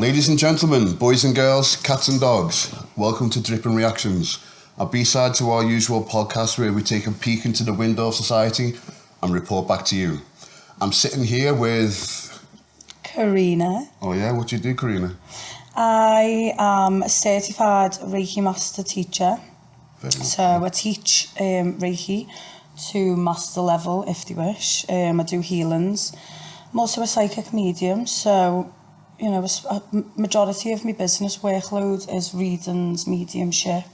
Ladies and gentlemen, boys and girls, cats and dogs, welcome to Drippin Reactions, a B-side to our usual podcast where we take a peek into the window of society and report back to you. I'm sitting here with... CorIna. Oh yeah, what do you do, CorIna? I am a certified Reiki Master teacher. So I teach Reiki to master level if they wish. I do healings. I'm also a psychic medium, so you know, a majority of my business workload is readings, mediumship.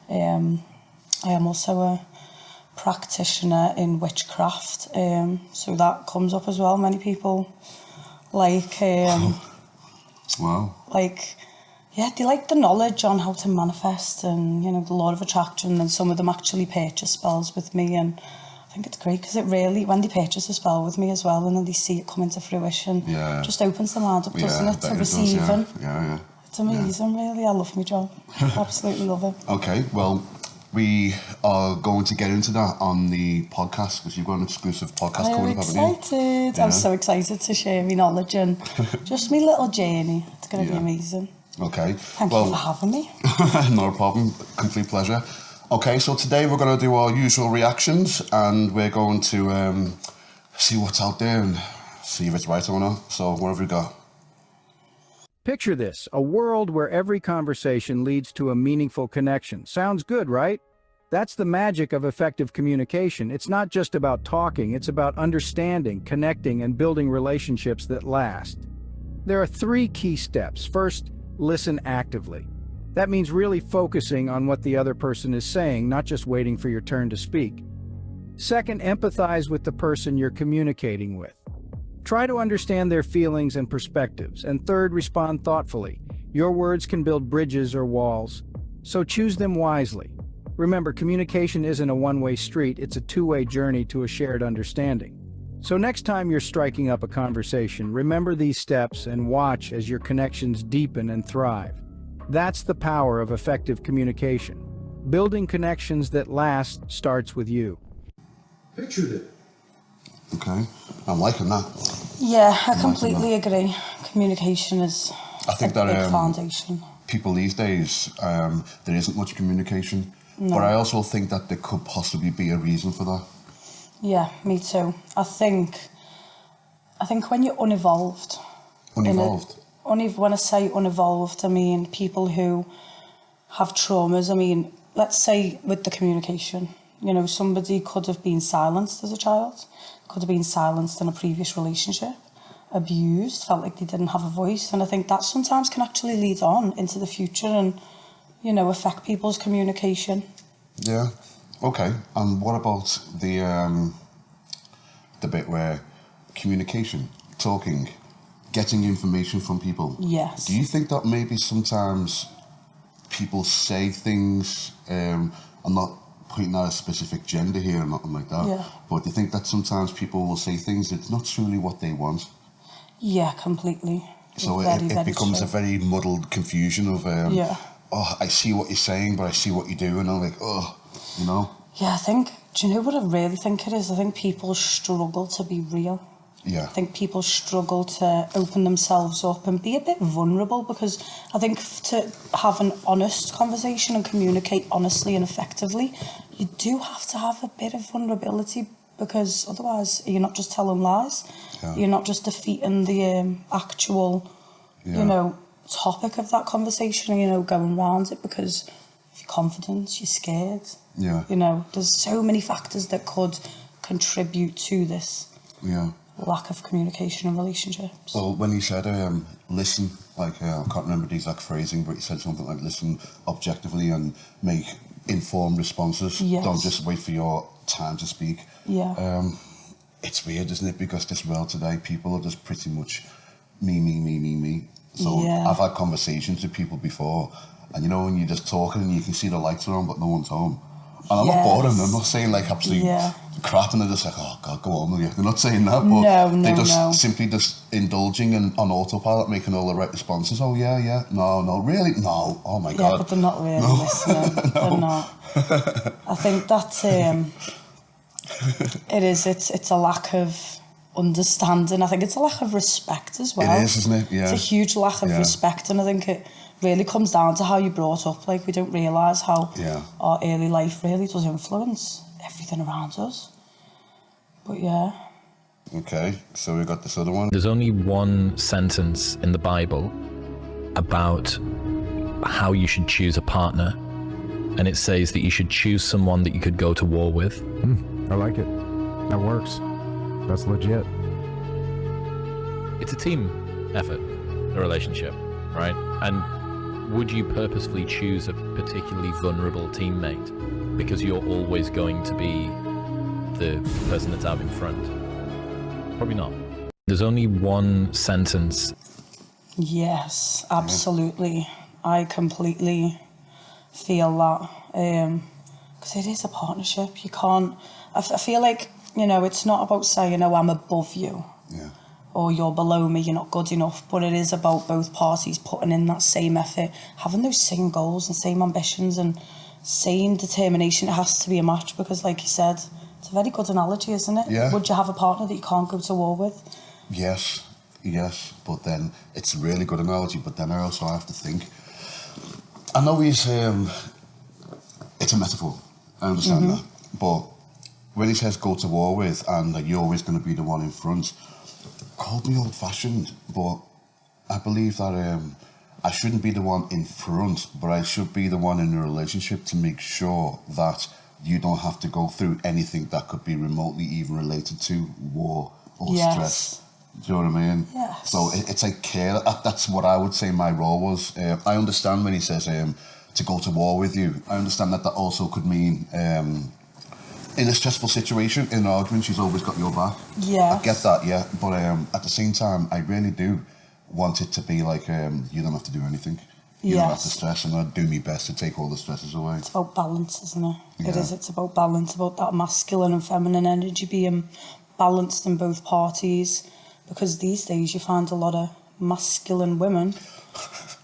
I am also a practitioner in witchcraft, so that comes up as well. Many people like, wow. Like, yeah, they like the knowledge on how to manifest and, you know, the law of attraction, and some of them actually purchase spells with me, and I think it's great because it really, when they purchase a spell with me as well and then they see it come into fruition, just opens the mind up, doesn't it, to receiving. Yeah. It's amazing, really. I love my job. Absolutely love it. Okay, well, we are going to get into that on the podcast because you've got an exclusive podcast coming up, haven't you? I'm excited. I'm so excited to share my knowledge and just my little journey. It's going to be amazing. Okay. Thank you for having me. No problem. Complete pleasure. Okay, so today we're going to do our usual reactions and we're going to see what's out there and see if it's right or not. So what have we got? Picture this, a world where every conversation leads to a meaningful connection. Sounds good, right? That's the magic of effective communication. It's not just about talking, it's about understanding, connecting, and building relationships that last. There are 3 key steps. First, listen actively. That means really focusing on what the other person is saying, not just waiting for your turn to speak. Second, empathize with the person you're communicating with. Try to understand their feelings and perspectives. And third, respond thoughtfully. Your words can build bridges or walls, so choose them wisely. Remember, communication isn't a one-way street, it's a two-way journey to a shared understanding. So next time you're striking up a conversation, remember these steps and watch as your connections deepen and thrive. That's the power of effective communication. Building connections that last starts with you. Pictured it. Okay, I'm liking that. Yeah, I completely agree. Communication is a big foundation. People these days, there isn't much communication, but I also think that there could possibly be a reason for that. Yeah, me too. I think when you're unevolved. Unevolved? When I say unevolved, I mean people who have traumas. I mean, let's say with the communication, you know, somebody could have been silenced as a child, could have been silenced in a previous relationship, abused, felt like they didn't have a voice. And I think that sometimes can actually lead on into the future and, you know, affect people's communication. Yeah. Okay. And what about the bit where communication, talking, getting information from people? Yes. Do you think that maybe sometimes people say things, I'm not pointing out a specific gender here or nothing like that, but do you think that sometimes people will say things that's not truly what they want? Yeah, completely. So it becomes a very muddled confusion of, oh, I see what you're saying, but I see what you do, and I'm like, oh, you know? Yeah, do you know what I really think it is? I think people struggle to be real. Yeah. I think people struggle to open themselves up and be a bit vulnerable, because I think to have an honest conversation and communicate honestly and effectively, you do have to have a bit of vulnerability, because otherwise you're not just telling lies. Yeah. You're not just defeating the actual, you know, topic of that conversation, you know, going around it, because of your confidence, you're scared. Yeah. You know, there's so many factors that could contribute to this. Yeah. Lack of communication in relationships. Well, when he said, listen, like, I can't remember the exact phrasing, but he said something like, listen objectively and make informed responses. Yes. Don't just wait for your time to speak. Yeah. It's weird, isn't it? Because this world today, people are just pretty much me. So I've had conversations with people before, and you know, when you're just talking and you can see the lights are on, but no one's home. And I'm not boring them, I'm not saying like absolute crap, and they're just like, oh God, go on with you. They're not saying that, but they're just simply just indulging and on autopilot, making all the right responses. Oh yeah, no, really? No, oh my God. Yeah, but they're not really listening. They're not. I think that's, it's a lack of understanding. I think it's a lack of respect as well. It is, isn't it? Yeah. It's a huge lack of respect, and I think it really comes down to how you're brought up. Like, we don't realise how our early life really does influence everything around us. But yeah. Okay, so we got this other one. There's only one sentence in the Bible about how you should choose a partner, and it says that you should choose someone that you could go to war with. I like it. That works. That's legit. It's a team effort, a relationship, right? And would you purposefully choose a particularly vulnerable teammate because you're always going to be the person that's out in front? Probably not. There's only one sentence. Yes, absolutely. I completely feel that. Because it is a partnership. You can't... I feel like, you know, it's not about saying, oh, I'm above you. Yeah. Or you're below me, you're not good enough. But it is about both parties putting in that same effort, having those same goals and same ambitions and same determination. It has to be a match because, like you said, it's a very good analogy, isn't it? Yeah. Would you have a partner that you can't go to war with? Yes, but then it's a really good analogy, but then I also have to think, I know it's a metaphor, I understand that, but when he says go to war with and that you're always going to be the one in front, called me old-fashioned, but I believe that I shouldn't be the one in front, but I should be the one in a relationship to make sure that you don't have to go through anything that could be remotely even related to war or stress. Do you know what I mean? Yes. So it's like care. That's what I would say my role was. I understand when he says to go to war with you. I understand that also could mean in a stressful situation, in an argument, she's always got your back. Yeah. I get that, yeah. But at the same time, I really do want it to be like you don't have to do anything. You don't have to stress, and I do my best to take all the stresses away. It's about balance, isn't it? Yeah. It is. It's about balance, about that masculine and feminine energy being balanced in both parties. Because these days you find a lot of masculine women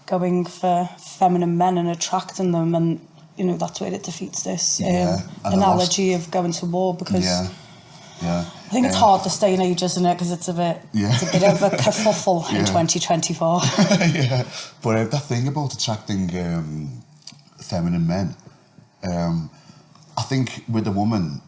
going for feminine men and attracting them, and you know that's where it defeats this analogy of going to war. Because I think it's hard to stay in age, isn't it? Because it's a bit of a kerfuffle in 2024. Yeah, but that thing about attracting feminine men, I think with a woman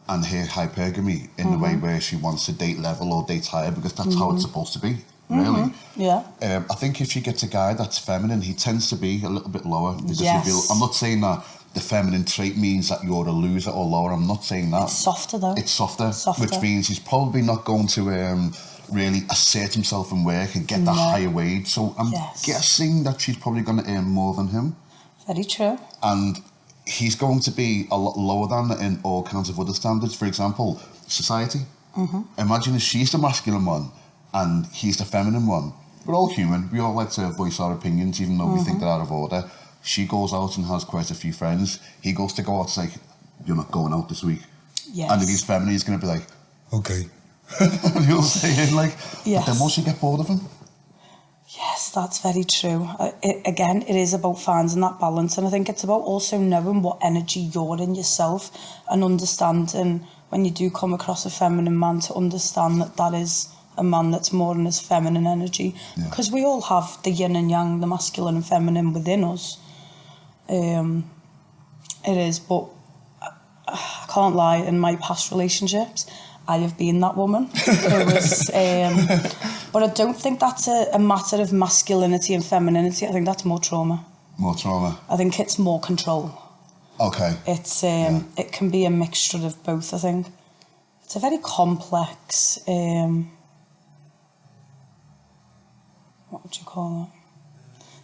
and her hypergamy in the way where she wants to date level or date higher, because that's how it's supposed to be, really. Yeah. I think if she gets a guy that's feminine, he tends to be a little bit lower. Because you feel, I'm not saying that the feminine trait means that you're a loser or lower. I'm not saying that. It's softer though. It's softer, which means he's probably not going to really assert himself in work and get that higher wage. So I'm guessing that she's probably going to earn more than him. Very true. And he's going to be a lot lower than in all kinds of other standards. For example, society. Imagine if she's the masculine one and he's the feminine one. We're all human. We all like to voice our opinions, even though we think they're out of order. She goes out and has quite a few friends. He goes to go out, it's like, you're not going out this week. Yes. And if he's feminine, he's going to be like, okay. And he'll say in like, but then won't she get bored of him? Yes, that's very true. It is about finding that balance, and I think it's about also knowing what energy you're in yourself and understanding when you do come across a feminine man to understand that that is a man that's more in his feminine energy. Because we all have the yin and yang, the masculine and feminine within us. It is, but I can't lie, in my past relationships, I have been that woman who was, but I don't think that's a matter of masculinity and femininity. I think that's more trauma. More trauma. I think it's more control. Okay. It's it can be a mixture of both. I think it's a very complex. What would you call it?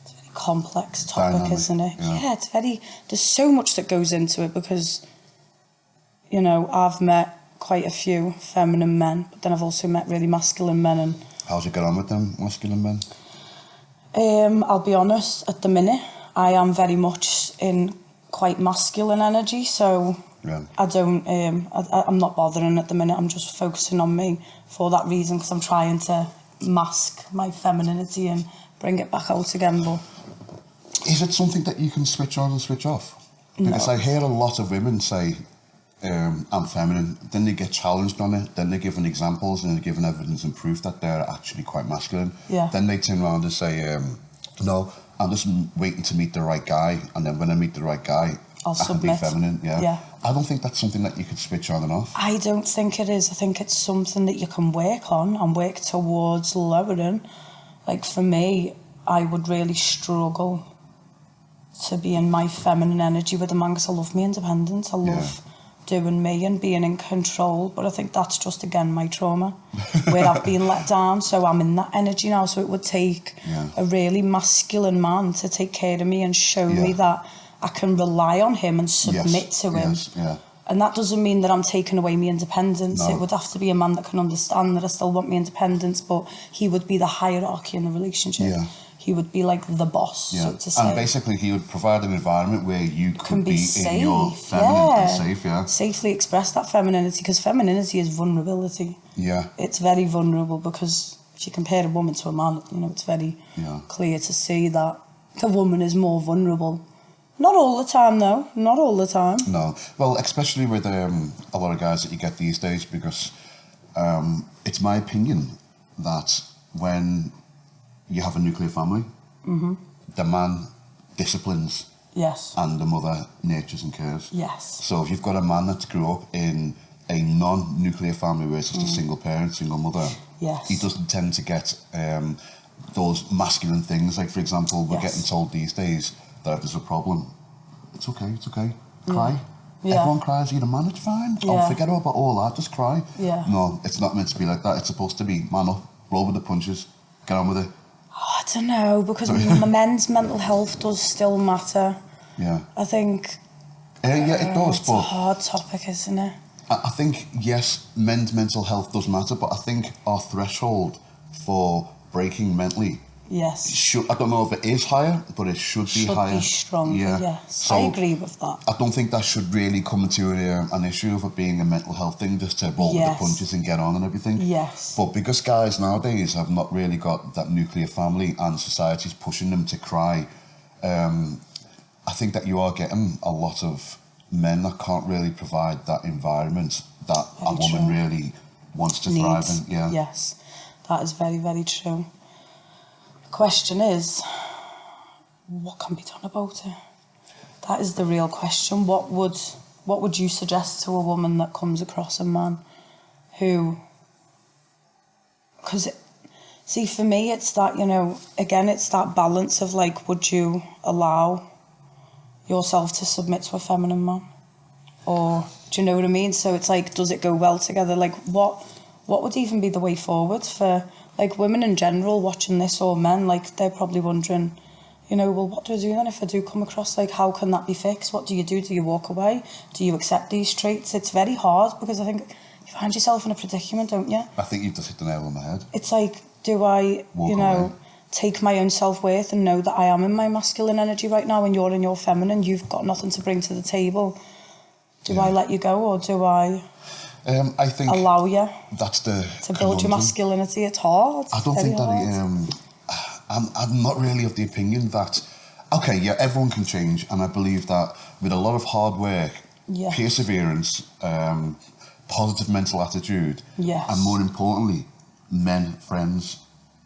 It's a very complex topic, dynamic, isn't it? Yeah, it's very. There's so much that goes into it because, you know, I've met quite a few feminine men, but then I've also met really masculine men. And how's it get on with them masculine men? I'll be honest, at the minute I am very much in quite masculine energy, so I don't I'm not bothering at the minute. I'm just focusing on me for that reason, because I'm trying to mask my femininity and bring it back out again. But is it something that you can switch on and switch off? Because I hear a lot of women say, I'm feminine, then they get challenged on it, then they're given examples and they're given evidence and proof that they're actually quite masculine. Yeah. Then they turn around and say, no, I'm just waiting to meet the right guy, and then when I meet the right guy, I'll I can be submit. feminine. Yeah. I don't think that's something that you could switch on and off. I don't think it is. I think it's something that you can work on and work towards lowering. Like for me, I would really struggle to be in my feminine energy with a man because I love my independence. I love doing me and being in control, but I think that's just, again, my trauma where I've been let down, so I'm in that energy now. So it would take a really masculine man to take care of me and show me that I can rely on him and submit to him. And that doesn't mean that I'm taking away my independence. It would have to be a man that can understand that I still want my independence, but he would be the hierarchy in the relationship. He would be like the boss, so to say. And basically he would provide an environment where you could be safe, in your feminine and safe, safely express that femininity, because femininity is vulnerability. It's very vulnerable, because if you compare a woman to a man, you know, it's very clear to see that the woman is more vulnerable. Not all the time, though. Not all the time. No. Well, especially with a lot of guys that you get these days, because it's my opinion that when you have a nuclear family, the man disciplines and the mother nurtures and cares. So if you've got a man that grew up in a non-nuclear family where it's just a single parent, single mother, he doesn't tend to get those masculine things. Like, for example, we're getting told these days that if there's a problem, it's okay, cry. Everyone cries, you're a man, it's fine. Oh, forget about all that, just cry. No, it's not meant to be like that. It's supposed to be man up, roll with the punches, get on with it. Oh, I don't know, because men's mental health does still matter. I think... it does, it's a hard topic, isn't it? I think, yes, men's mental health does matter, but I think our threshold for breaking mentally I don't know if it is higher, but it should be higher. Should be stronger, So I agree with that. I don't think that should really come into an issue of it being a mental health thing, just to roll with the punches and get on and everything. But because guys nowadays have not really got that nuclear family and society's pushing them to cry, I think that you are getting a lot of men that can't really provide that environment that a woman really wants to thrive in. Yes, that is very, very true. The question is, what can be done about it? That is the real question. What would you suggest to a woman that comes across a man who... Because, see, for me, it's that, you know, again, it's that balance of, like, would you allow yourself to submit to a feminine man? Or, do you know what I mean? So it's like, does it go well together? Like, what would even be the way forward for... Like, women in general watching this, or men, like, they're probably wondering, you know, well, what do I do then if I do come across, like, how can that be fixed? What do you do? Do you walk away? Do you accept these traits? It's very hard, because I think you find yourself in a predicament, don't you? I think you've just hit the nail on the head. It's like, do I, take my own self-worth and know that I am in my masculine energy right now and you're in your feminine, you've got nothing to bring to the table. Do I let you go, or do I... I think allow you that's the to build your masculinity. It's hard. I don't think that I'm not really of the opinion that everyone can change, and I believe that with a lot of hard work, perseverance, positive mental attitude, and more importantly, men friends.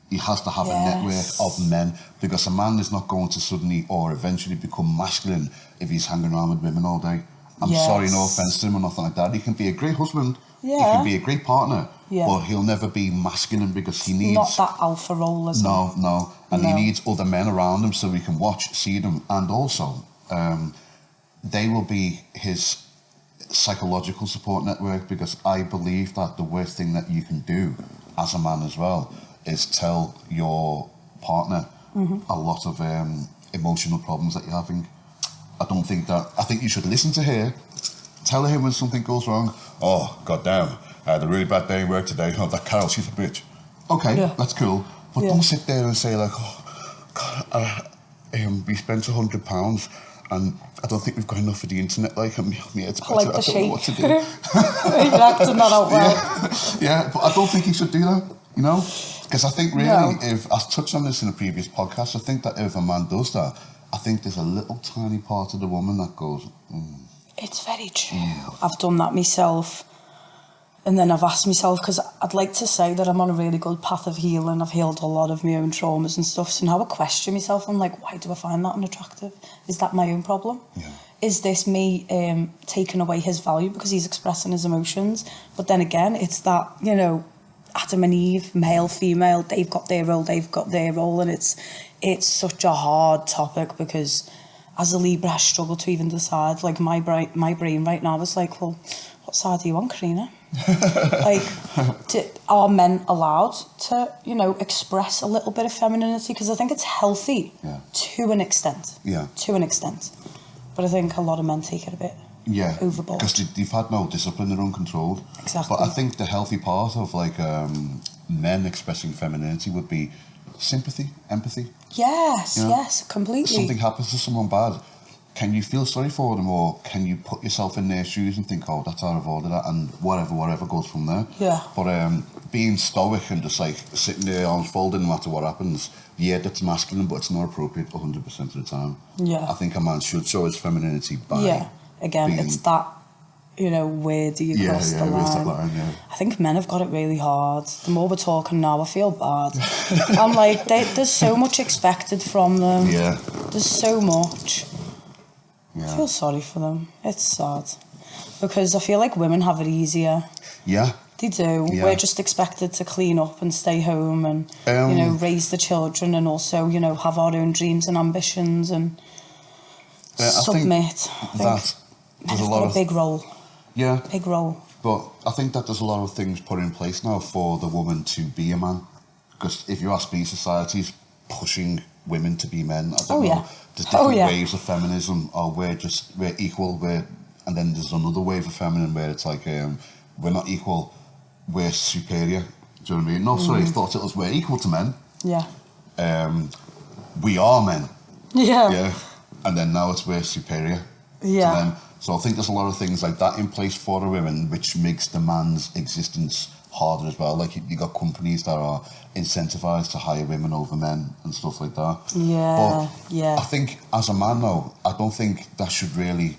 He has to have a network of men, because a man is not going to suddenly or eventually become masculine if he's hanging around with women all day. I'm sorry, no offence to him or nothing like that. He can be a great husband, he can be a great partner, but he'll never be masculine, because he needs... Not that alpha role, is it? No. And he needs other men around him so he can watch, see them, and also they will be his psychological support network, because I believe that the worst thing that you can do as a man as well is tell your partner a lot of emotional problems that you're having. I think you should listen to her, tell her when something goes wrong. Oh, goddamn, I had a really bad day at work today. Oh, that Carol, she's a bitch. Okay, that's cool. But don't sit there and say, like, oh, God, we spent £100 and I don't think we've got enough for the internet. Like, it's better. Like I don't know what to do. You're acting that out well. But I don't think he should do that, you know? Because I think really, if I touched on this in a previous podcast, I think that if a man does that, I think there's a little tiny part of the woman that goes, It's very true. I've done that myself. And then I've asked myself, because I'd like to say that I'm on a really good path of healing. I've healed a lot of my own traumas and stuff. So now I question myself. I'm like, why do I find that unattractive? Is that my own problem? Yeah. Is this me taking away his value because he's expressing his emotions? But then again, it's that, you know, Adam and Eve, male, female, they've got their role. And it's such a hard topic because as a Libra, I struggle to even decide. Like my brain right now is like, well, what side are you on, CorIna? Like, are men allowed to, you know, express a little bit of femininity? Because I think it's healthy to an extent. Yeah. To an extent. But I think a lot of men take it a bit overboard. Because they've had no discipline, they're uncontrolled. Exactly. But I think the healthy part of like men expressing femininity would be sympathy, empathy. Yes, you know? yes, completely. If something happens to someone bad, can you feel sorry for them, or can you put yourself in their shoes and think, oh, that's how I've ordered that, and whatever goes from there. Yeah. But being stoic and just like sitting there arms folded no matter what happens, yeah, that's masculine, but it's not appropriate 100% of the time. Yeah. I think a man should show his femininity by again, it's that, you know, where do you cross the line? I think men have got it really hard. The more we're talking now, I feel bad. I'm like, there's so much expected from them. Yeah. There's so much. Yeah. I feel sorry for them. It's sad. Because I feel like women have it easier. Yeah. They do. Yeah. We're just expected to clean up and stay home and, you know, raise the children and also, you know, have our own dreams and ambitions and submit. There's a lot of big role. Yeah. Big role. But I think that there's a lot of things put in place now for the woman to be a man. Because if you ask me, society's pushing women to be men. I don't know. There's different waves of feminism, or we're equal, and then there's another wave of feminine where it's like, we're not equal, we're superior. Do you know what I mean? No, sorry, I thought it was we're equal to men. Yeah. We are men. Yeah. Yeah. And then now it's we're superior. Yeah. To men. So I think there's a lot of things like that in place for the women, which makes the man's existence harder as well. Like you got companies that are incentivized to hire women over men and stuff like that. Yeah. But I think as a man though, I don't think that should really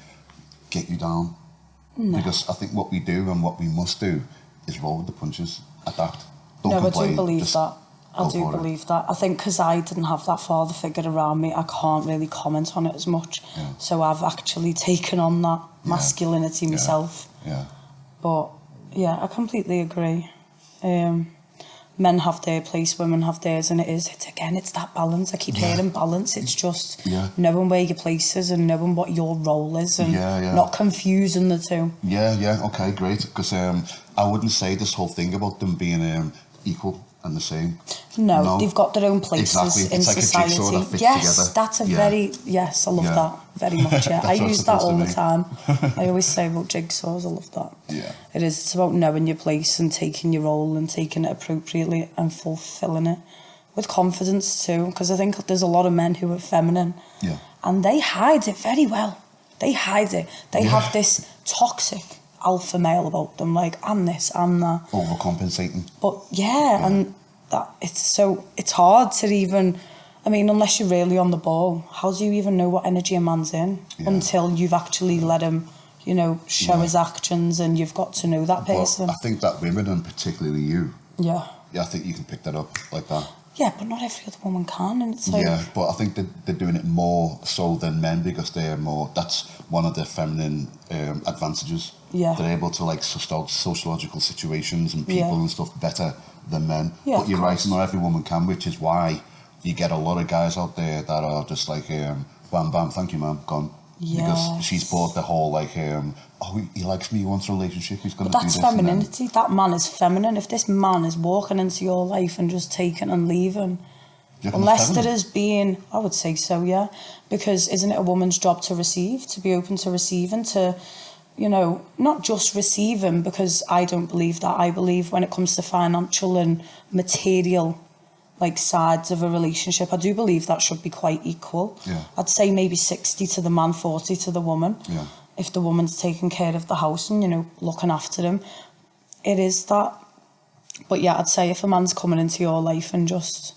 get you down. No. Because I think what we do and what we must do is roll with the punches, adapt. Don't complain, I do believe that. I do believe that. I think because I didn't have that father figure around me, I can't really comment on it as much. Yeah. So I've actually taken on that masculinity myself. Yeah. But yeah, I completely agree. Men have their place, women have theirs, and it's that balance. I keep hearing balance. It's just knowing where your place is and knowing what your role is and not confusing the two. Yeah, okay, great. Because I wouldn't say this whole thing about them being equal and the same. No, they've got their own places in society. It's like a jigsaw that fits together. That's a I love that very much. Yeah, I use that all the time. I always say about jigsaws, I love that. Yeah, it is. It's about knowing your place and taking your role and taking it appropriately and fulfilling it with confidence too. Because I think there's a lot of men who are feminine, and they hide it very well. They hide it. They have this toxic alpha male about them, like I'm this, I'm that, overcompensating. But and that it's hard to even, I mean, unless you're really on the ball, how do you even know what energy a man's in until you've actually let him, you know, show his actions and you've got to know that person. But I think that women, and particularly you, I think you can pick that up like that. Yeah, but not every other woman can, and it's like... Yeah, but I think that they're doing it more so than men because they're more... That's one of their feminine advantages. Yeah. They're able to, like, suss out sociological situations and people and stuff better than men. Yeah, but you're right, not every woman can, which is why you get a lot of guys out there that are just like, bam, bam, thank you, ma'am, gone. Yeah. Because she's bought the whole, like, he likes me, he wants a relationship, he's going to do this. That's femininity. That man is feminine. If this man is walking into your life and just taking and leaving, unless there is being, I would say so, yeah. Because isn't it a woman's job to receive, to be open to receiving, to, you know, not just receiving, because I don't believe that. I believe when it comes to financial and material, like, sides of a relationship, I do believe that should be quite equal. Yeah. I'd say maybe 60 to the man, 40 to the woman. Yeah. If the woman's taking care of the house and, you know, looking after him, it is that. But yeah, I'd say if a man's coming into your life and just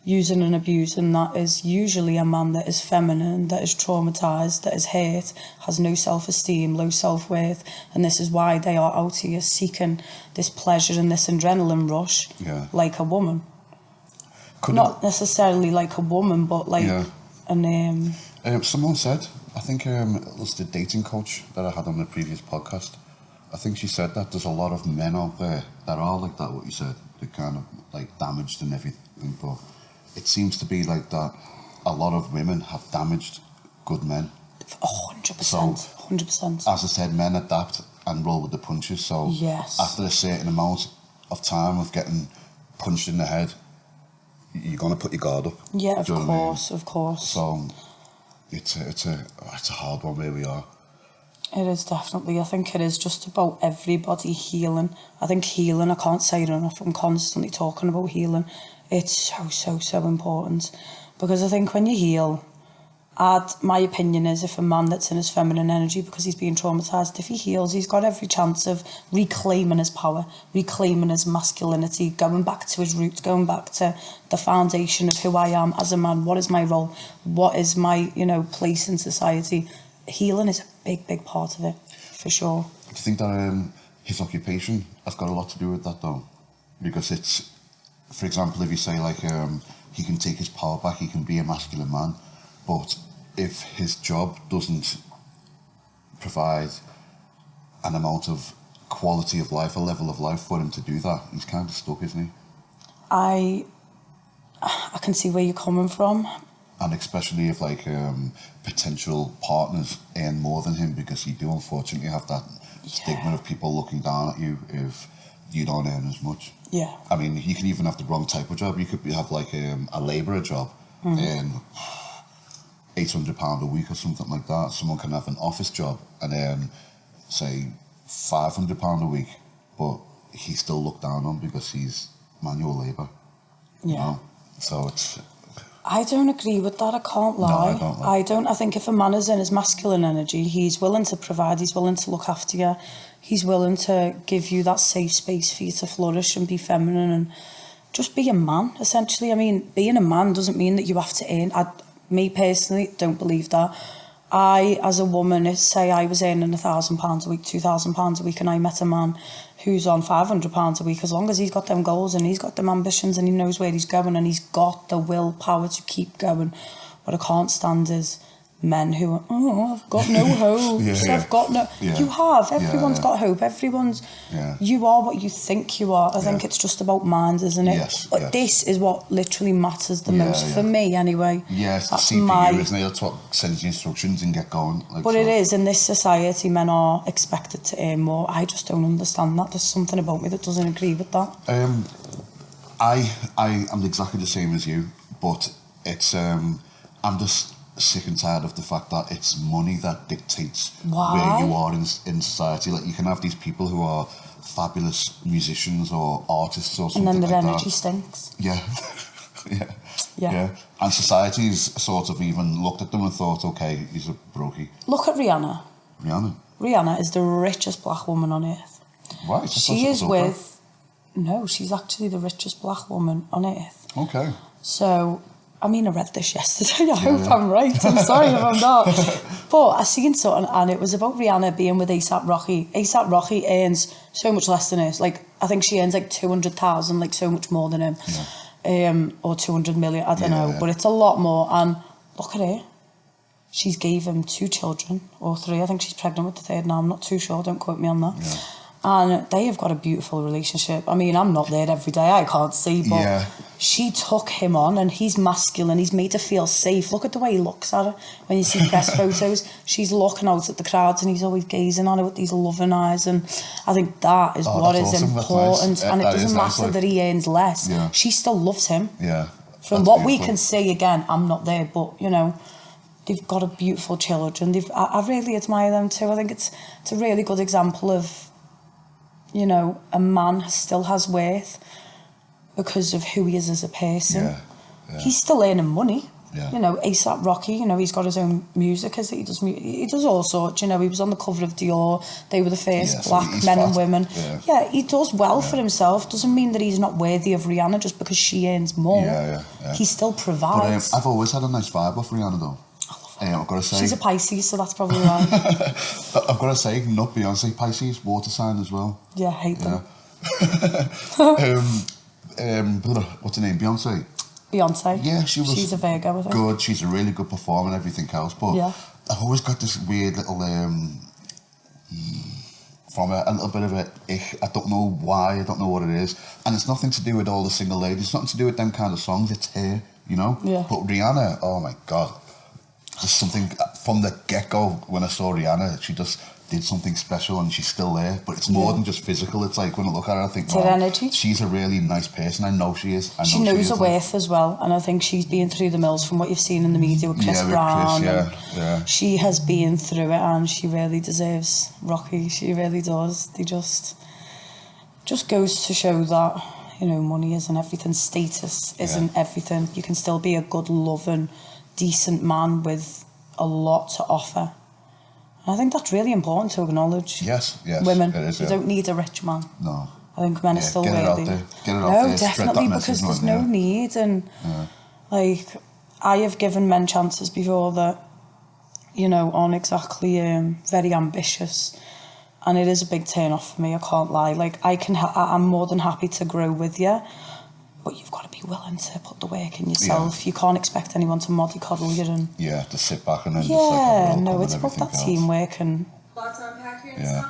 using and abusing, that is usually a man that is feminine, that is traumatised, that is hurt, has no self-esteem, low self-worth, and this is why they are out here seeking this pleasure and this adrenaline rush, like a woman. Not necessarily like a woman, but like someone said, I think it was the dating coach that I had on the previous podcast, I think she said that there's a lot of men out there that are like that, what you said, they're kind of like damaged and everything, but it seems to be like that a lot of women have damaged good men. 100%, so, 100%. As I said, men adapt and roll with the punches, so after a certain amount of time of getting punched in the head, you're going to put your guard up. Yeah, of course, of course. So it's a hard one where we are. It is definitely. I think it is just about everybody healing. I think healing, I can't say it enough, I'm constantly talking about healing. It's so important, because I think when you heal, my opinion is, if a man that's in his feminine energy because he's being traumatised, if he heals, he's got every chance of reclaiming his power, reclaiming his masculinity, going back to his roots, going back to the foundation of who I am as a man. What is my role? What is my, place in society? Healing is a big part of it, for sure. Do you think that his occupation has got a lot to do with that, though? Because it's, for example, if you say like he can take his power back, he can be a masculine man, but if his job doesn't provide an amount of quality of life, a level of life for him to do that, he's kind of stuck, isn't he? I can see where you're coming from. And especially if like potential partners earn more than him, because you do unfortunately have that stigma of people looking down at you if you don't earn as much. Yeah. I mean, you can even have the wrong type of job. You could have like a labourer job and £800 a week or something like that. Someone can have an office job and earn, say, £500 a week, but he's still looked down on because he's manual labour. Yeah. You know? So it's... I don't agree with that, I can't lie. No, I don't. I think if a man is in his masculine energy, he's willing to provide, he's willing to look after you, he's willing to give you that safe space for you to flourish and be feminine and just be a man, essentially. I mean, being a man doesn't mean that you have to earn. Me personally, don't believe that. I, as a woman, say I was earning £1,000 a week, £2,000 a week, and I met a man who's on £500 a week, as long as he's got them goals and he's got them ambitions and he knows where he's going and he's got the willpower to keep going. What I can't stand is men who are, I've got no hope. I've got no... You have. Everyone's got hope. Everyone's... You are what you think you are. I think it's just about mind, isn't it? Yes. But this is what literally matters the most, for me anyway. Yes, that's the CPU, isn't it? That's what sends you instructions and get going. Like, but it is. In this society, men are expected to earn more. I just don't understand that. There's something about me that doesn't agree with that. I am exactly the same as you, but it's... I'm just sick and tired of the fact that it's money that dictates where you are in society. Like, you can have these people who are fabulous musicians or artists or something like that. And then their energy stinks. Yeah. And society's sort of even looked at them and thought, okay, he's a brokey. Look at Rihanna. Rihanna is the richest black woman on earth. Right. She is with... No, she's actually the richest black woman on earth. Okay. So... I mean, I read this yesterday. I hope I'm right. I'm sorry if I'm not. But I seen something, and it was about Rihanna being with A$AP Rocky. A$AP Rocky earns so much less than her. Like, I think she earns like 200,000, like so much more than him, or 200 million. I don't know, but it's a lot more. And look at her. She's gave him 2 children, or 3. I think she's pregnant with the 3rd now. I'm not too sure. Don't quote me on that. Yeah. And they have got a beautiful relationship. I mean, I'm not there every day, I can't see, but she took him on, and he's masculine, he's made her feel safe. Look at the way he looks at her when you see press photos. She's looking out at the crowds and he's always gazing on her with these loving eyes, and I think that is what is awesome. Important. Nice. And it doesn't matter that he earns less. She still loves him. From what we can see, again, I'm not there, but, they've got a beautiful children. I really admire them too. I think it's a really good example of, a man still has worth because of who he is as a person. He's still earning money. Yeah. You know, ASAP Rocky, you know, he's got his own music, he does all sorts, you know, he was on the cover of Dior, they were the first black men and women. Yeah, he does well for himself, doesn't mean that he's not worthy of Rihanna just because she earns more. He still provides. But I've always had a nice vibe off Rihanna though. I've got to say, she's a Pisces, so that's probably why. I've got to say, not Beyonce, Pisces, water sign as well. Yeah, I hate them. What's her name? Beyonce. Yeah, she's a Virgo, I think. Good. She's a really good performer and everything else. But I've always got this weird little from a little bit of a ick. I don't know why. I don't know what it is. And it's nothing to do with all the single ladies. It's nothing to do with them kind of songs. It's her, you know. Yeah. But Rihanna, oh my God. Just something from the get-go when I saw Rihanna, she just did something special and she's still there. But it's more than just physical. It's like when I look at her, I think, it's her energy. She's a really nice person. I know she is. She knows her worth as well. And I think she's been through the mills from what you've seen in the media with Chris Brown. She has been through it and she really deserves Rocky. She really does. They just goes to show that, you know, money isn't everything. Status isn't everything. You can still be a good, loving, decent man with a lot to offer. And I think that's really important to acknowledge. Yes, women, it is, you don't need a rich man. No. I think men are still get worthy. Get it out there. Definitely, because there's no need. And like, I have given men chances before that, you know, aren't exactly very ambitious, and it is a big turn off for me. I can't lie. Like, I'm more than happy to grow with you, but you've got to be willing to put the work in yourself. You can't expect anyone to mollycoddle you and to sit back and then it's about that teamwork and. Lots to unpack here in this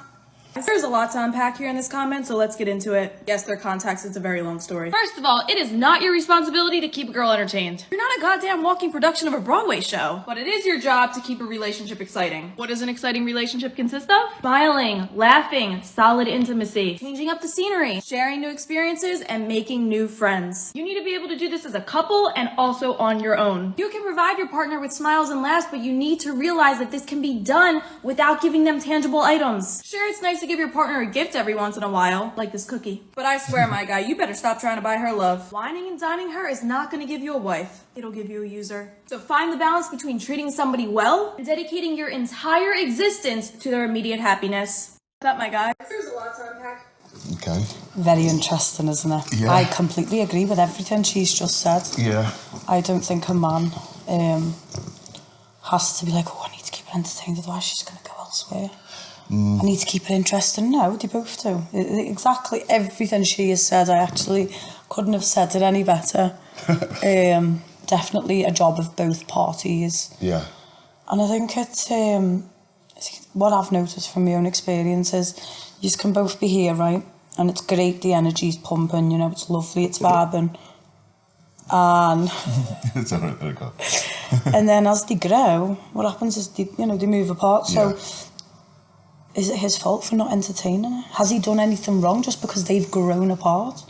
There's a lot to unpack here in this comment, so let's get into it. Yes, their contacts, it's a very long story. First of all, it is not your responsibility to keep a girl entertained. You're not a goddamn walking production of a Broadway show. But it is your job to keep a relationship exciting. What does an exciting relationship consist of? Smiling, laughing, solid intimacy, changing up the scenery, sharing new experiences, and making new friends. You need to be able to do this as a couple and also on your own. You can provide your partner with smiles and laughs, but you need to realize that this can be done without giving them tangible items. Sure, it's nice to give your partner a gift every once in a while, like this cookie. But I swear, my guy, you better stop trying to buy her love. Whining and dining her is not gonna give you a wife. It'll give you a user. So find the balance between treating somebody well and dedicating your entire existence to their immediate happiness. What's up, my guy? There's a lot to unpack. Okay. Very interesting, isn't it? Yeah. I completely agree with everything she's just said. Yeah. I don't think a man has to be like, oh, I need to keep her entertained, otherwise she's going to go elsewhere. I need to keep it interesting. No, they both do. Exactly everything she has said, I actually couldn't have said it any better. Definitely a job of both parties. Yeah. And I think it's what I've noticed from my own experience is you can both be here, right? And it's great, the energy's pumping, you know, it's lovely, it's vibing. And it's all right, there we go. And then as they grow, what happens is they move apart. So is it his fault for not entertaining her? Has he done anything wrong just because they've grown apart?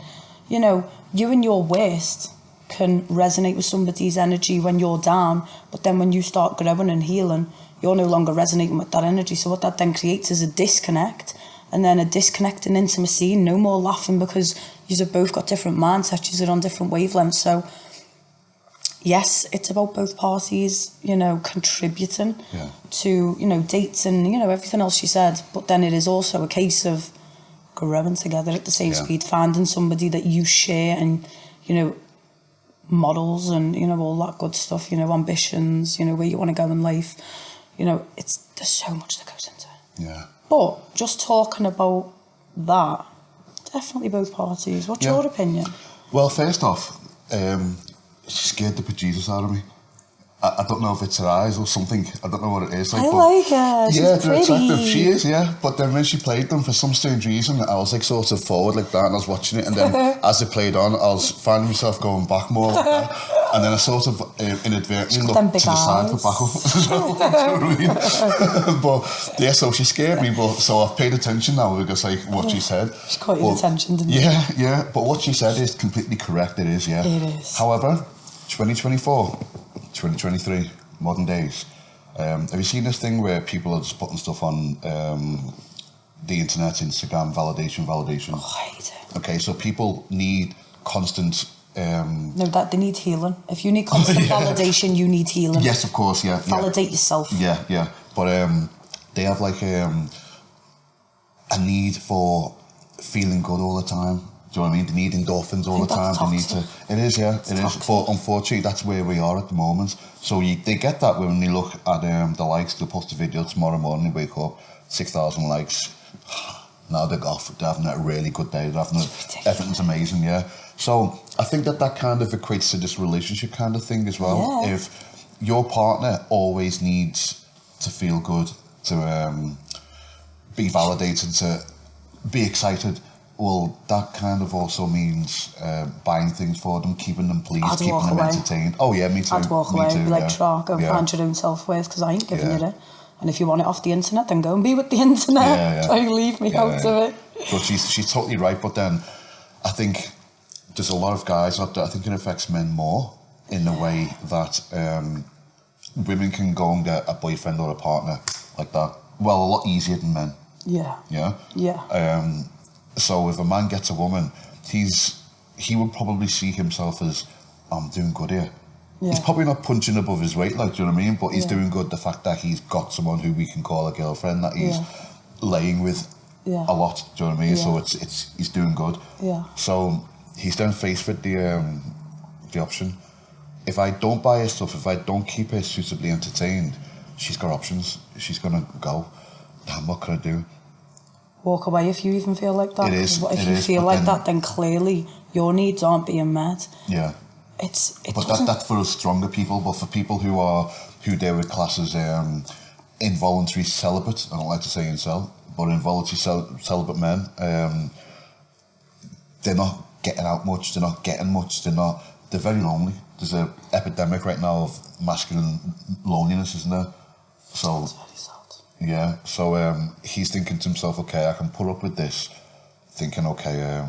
You know, you and your worst can resonate with somebody's energy when you're down, but then when you start growing and healing, you're no longer resonating with that energy. So what that then creates is a disconnect, and then a disconnect in intimacy, no more laughing because you've both got different mindsets, you're on different wavelengths. So yes, it's about both parties, you know, contributing to, you know, dates and, you know, everything else she said. But then it is also a case of growing together at the same speed, finding somebody that you share and, you know, models and, you know, all that good stuff, you know, ambitions, you know, where you want to go in life. You know, there's so much that goes into it. Yeah. But just talking about that, definitely both parties. What's your opinion? Well, first off, she scared the bejesus out of me. I don't know if it's her eyes or something. I don't know what it is. Like, I like her. She's they're pretty. attractive. She is, yeah. But then when she played them, for some strange reason, I was like sort of forward like that, and I was watching it, and then as it played on, I was finding myself going back more like that. And then I sort of inadvertently looked to the side for backup. But yeah, so she scared me, but so I've paid attention now because like what she said. She caught your attention, didn't you? Yeah. But what she said is completely correct. It is, yeah. It is. However, 2024, 2023, modern days. Have you seen this thing where people are just putting stuff on the internet, Instagram, validation? Oh, I hate it. Okay, so people need constant No, that they need healing. If you need constant validation, you need healing. Yes, of course, yeah. Validate yourself. Yeah. But they have like a need for feeling good all the time. Do you know what I mean? They need endorphins all the time. They need to. It is, yeah, it is. But unfortunately, that's where we are at the moment. So they get that when they look at the likes. They'll post a video tomorrow morning. They wake up, 6,000 likes. Now they're off. They're having a really good day. They're having everything's amazing, yeah. So I think that kind of equates to this relationship kind of thing as well. Yeah. If your partner always needs to feel good, to be validated, to be excited, well, that kind of also means buying things for them, keeping them pleased, keeping them entertained. Oh yeah, me too. I'd walk away and be like, sure, go and find your own self-worth, because I ain't giving you it. And if you want it off the internet, then go and be with the internet. Don't leave me out of it. But she's totally right. But then I think there's a lot of guys out there, I think it affects men more in the way that women can go and get a boyfriend or a partner like that. Well, a lot easier than men. Yeah. Yeah? Yeah. So if a man gets a woman, he would probably see himself as, I'm doing good here. Yeah. He's probably not punching above his weight, like, do you know what I mean? But he's doing good. The fact that he's got someone who we can call a girlfriend that he's laying with a lot, do you know what I mean? So he's doing good. Yeah. So he's then faced with the option. If I don't buy her stuff, if I don't keep her suitably entertained, she's got options. She's gonna go. Damn, what can I do? Walk away if you even feel like that. It is. If you feel like that, then clearly your needs aren't being met. Yeah. But that's for us stronger people. But for people who they would class as involuntary celibate, I don't like to say incel, but involuntary celibate men, they're not getting out much. They're not getting much. They're very lonely. There's an epidemic right now of masculine loneliness, isn't there? So that's very sad. Yeah. So he's thinking to himself, okay, I can put up with this. Thinking, okay,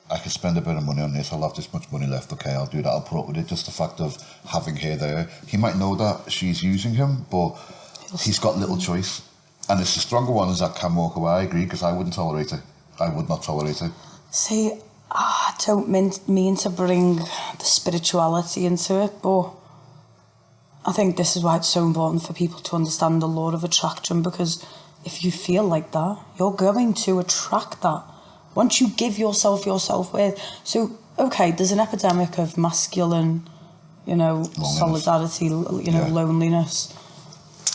I can spend a bit of money on this. I'll have this much money left. Okay, I'll do that. I'll put up with it. Just the fact of having her there. He might know that she's using him, but he's got little choice. And it's the stronger ones that can walk away. I agree, because I wouldn't tolerate it. I would not tolerate it. See, I don't mean to bring the spirituality into it, but I think this is why it's so important for people to understand the law of attraction, because if you feel like that, you're going to attract that. Once you give yourself self-worth. So, okay, there's an epidemic of masculine, solidarity, loneliness.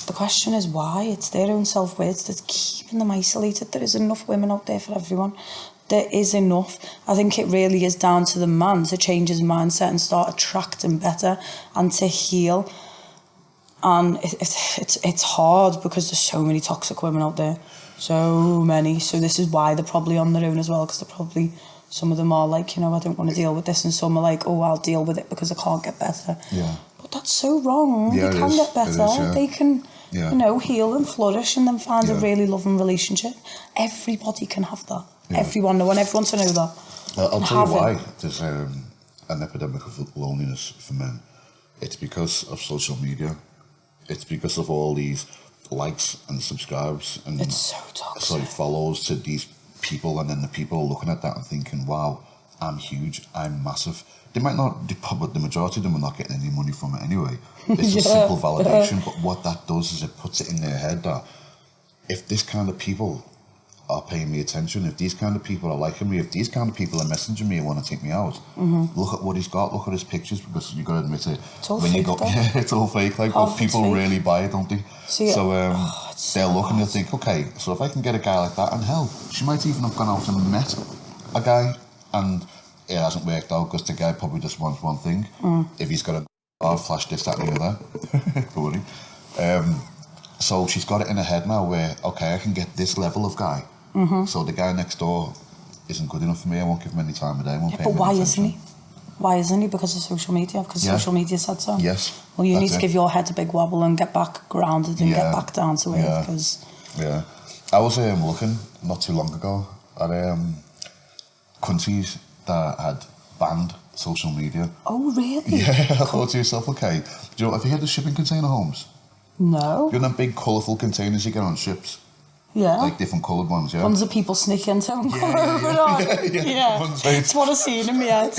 The question is why? It's their own self-worth that's keeping them isolated. There is enough women out there for everyone. There is enough. I think it really is down to the man to change his mindset and start attracting better and to heal. And it's hard because there's so many toxic women out there. So many. So this is why they're probably on their own as well, because they're probably, some of them are like, I don't want to deal with this, and some are like, oh, I'll deal with it because I can't get better. Yeah. But that's so wrong. Yeah, they can get better. They can, heal and flourish and then find a really loving relationship. Everybody can have that. Yeah. Everyone to know that. I'll tell you why there's an epidemic of loneliness for men. It's because of social media. It's because of all these likes and subscribes and it's so toxic. Follows to these people, and then the people are looking at that and thinking, wow, I'm huge, I'm massive. They might not, the majority of them are not getting any money from it anyway. It's just simple validation, but what that does is it puts it in their head that if this kind of people are paying me attention, if these kind of people are liking me, if these kind of people are messaging me and want to take me out, look at what he's got, look at his pictures, because you've got to admit it. It's all fake, it's all fake, but people really buy it, don't they? They'll look and they'll think, okay, so if I can get a guy like that, and hell, she might even have gone out and met a guy, and it hasn't worked out because the guy probably just wants one thing. If he's got a flash this, that, and the other. Don't worry. So she's got it in her head now where, okay, I can get this level of guy. So the guy next door isn't good enough for me. I won't give him any time of day. But why isn't he? Why isn't he? Because of social media? Because social media said so? Yes. Well, you need to give your head a big wobble and get back grounded and get back down to earth. Because I was looking not too long ago at countries that had banned social media. Oh, really? Yeah, I thought to yourself, okay, have you heard of shipping container homes? No. You know them big colourful containers you get on ships? Yeah. Like different coloured ones, yeah. Ones that people sneak into and come over on. Yeah. It's what I've seen in my head.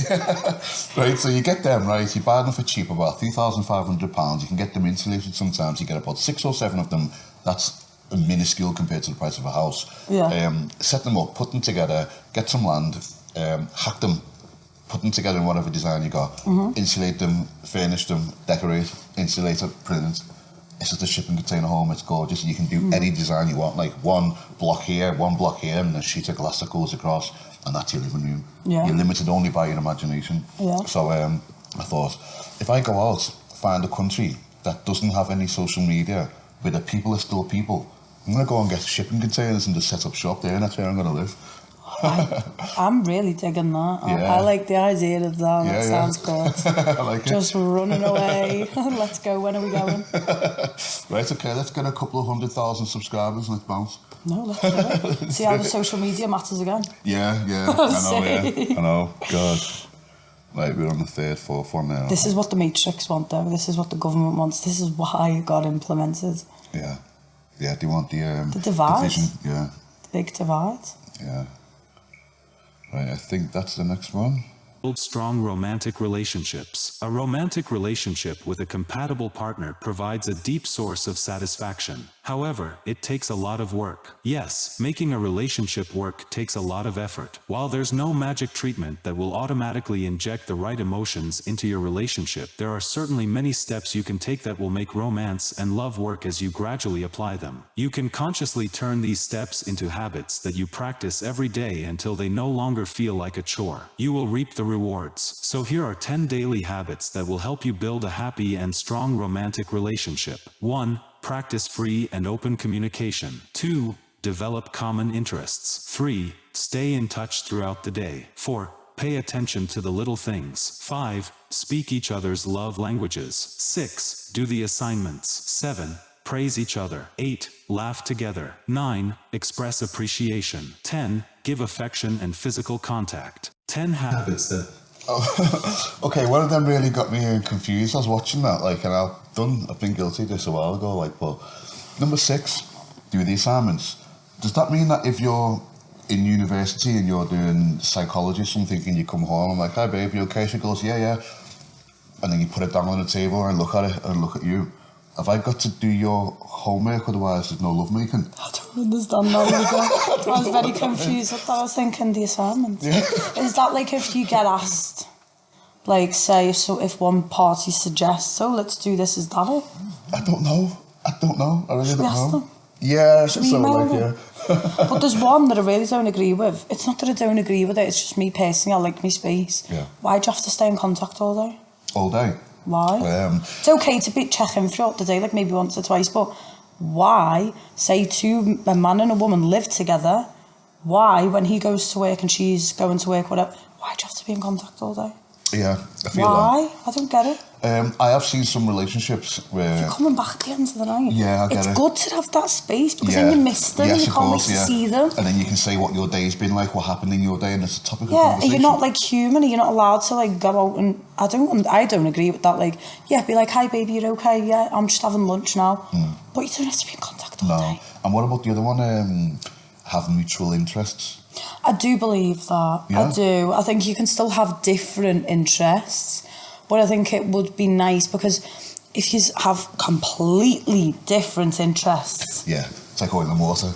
Right, so you get them, right, you buy them for cheap, about £3,500. You can get them insulated sometimes. You get about 6 or 7 of them. That's minuscule compared to the price of a house. Yeah. Set them up, put them together, get some land, hack them, put them together in whatever design you got, insulate them, furnish them, decorate, insulate it, brilliant. It's just a shipping container home, it's gorgeous. You can do any design you want, like one block here, and a sheet of glass that goes across, and that's your living room. Yeah. You're limited only by your imagination. Yeah. So I thought, if I go out, find a country that doesn't have any social media, where the people are still people, I'm going to go and get shipping containers and just set up shop there, and that's where I'm going to live. I'm really digging that. Yeah. I like the idea of that. Yeah, That sounds good. I like Just running away. Let's go. When are we going? Right, okay, let's get a couple of 100,000 subscribers and let's bounce. No, let's do it. See how the social media matters again. Yeah, I know, God. Right, we're on the 3rd, 4th one now. This is what the Matrix want, though. This is what the government wants. This is why it got implemented. Yeah, they want the divide. division, yeah. The big divide. Yeah. Right, I think that's the next one. Build strong romantic relationships. A romantic relationship with a compatible partner provides a deep source of satisfaction. However, it takes a lot of work. Yes, making a relationship work takes a lot of effort. While there's no magic treatment that will automatically inject the right emotions into your relationship, there are certainly many steps you can take that will make romance and love work as you gradually apply them. You can consciously turn these steps into habits that you practice every day until they no longer feel like a chore. You will reap the rewards. So here are 10 daily habits that will help you build a happy and strong romantic relationship. 1. Practice free and open communication. 2. Develop common interests. 3. Stay in touch throughout the day. 4. Pay attention to the little things. 5. Speak each other's love languages. 6. Do the assignments. 7. Praise each other. 8. Laugh together. 9. Express appreciation. 10. Give affection and physical contact. 10 habits that... Oh, okay, one of them really got me confused. I was watching that, like, and I've been guilty of this a while ago, like, but number 6, do the assignments. Does that mean that if you're in university and you're doing psychology or something and you come home, I'm like, hi babe, you okay? She goes, yeah. And then you put it down on the table and look at it and look at you. Have I got to do your homework, otherwise there's no lovemaking? I don't understand that either. I was very confused with that. I was thinking the assignment. Yeah. Is that like if you get asked, like say, if one party suggests, so let's do this, is that it? I don't know. I really Should don't we ask know. them? Yeah, Should we so email like, them? yeah. But there's one that I really don't agree with. It's not that I don't agree with it, it's just me personally, I like my space. Yeah. Why do you have to stay in contact all day? All day. Why? It's okay to be checking throughout the day, like maybe once or twice, but why, say a man and a woman live together, why, when he goes to work and she's going to work, whatever, why do you have to be in contact all day? Yeah, I feel why? I don't get it. I have seen some relationships where... You're coming back at the end of the night. Yeah, I get it. It's good to have that space because then you miss them, yes, you can't wait to see them. And then you can say what your day's been like, what happened in your day, and it's a topic of Yeah, conversation. you're not like human, you're not allowed to like go out and... I don't agree with that, like, yeah, be like, hi baby, you're okay, yeah, I'm just having lunch now. But you don't have to be in contact all day. And what about the other one, have mutual interests? I do believe that. Yeah. I do. I think you can still have different interests, but I think it would be nice because if you have completely different interests... Yeah, it's like oil and water.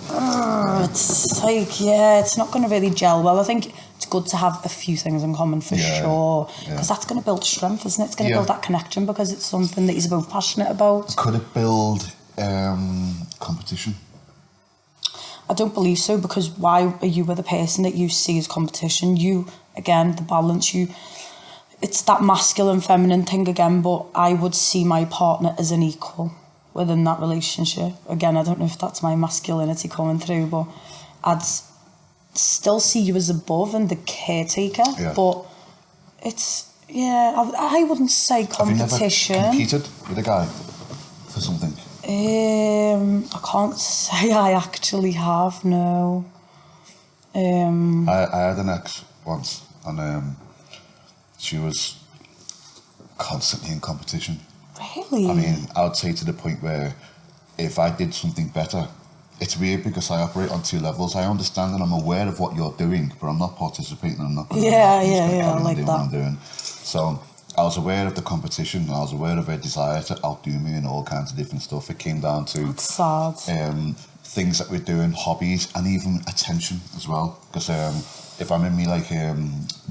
It's like, yeah, it's not going to really gel well. I think it's good to have a few things in common for sure, because that's going to build strength, isn't it? It's going to build that connection because it's something that you're both passionate about. Could it build competition? I don't believe so, because why are you with a person that you see as competition? You, again, the balance, it's that masculine, feminine thing again, but I would see my partner as an equal within that relationship. Again, I don't know if that's my masculinity coming through, but I'd still see you as above and the caretaker, but it's, I wouldn't say competition. Have you never competed with a guy for something? I can't say I actually have, no. I had an ex once, and she was constantly in competition. Really? I mean, I would say to the point where if I did something better, it's weird because I operate on two levels. I understand and I'm aware of what you're doing, but I'm not participating. I'm not going to I like what I'm doing. So I was aware of the competition. I was aware of her desire to outdo me and all kinds of different stuff. It came down to things that we're doing, hobbies, and even attention as well. Because if I'm in me like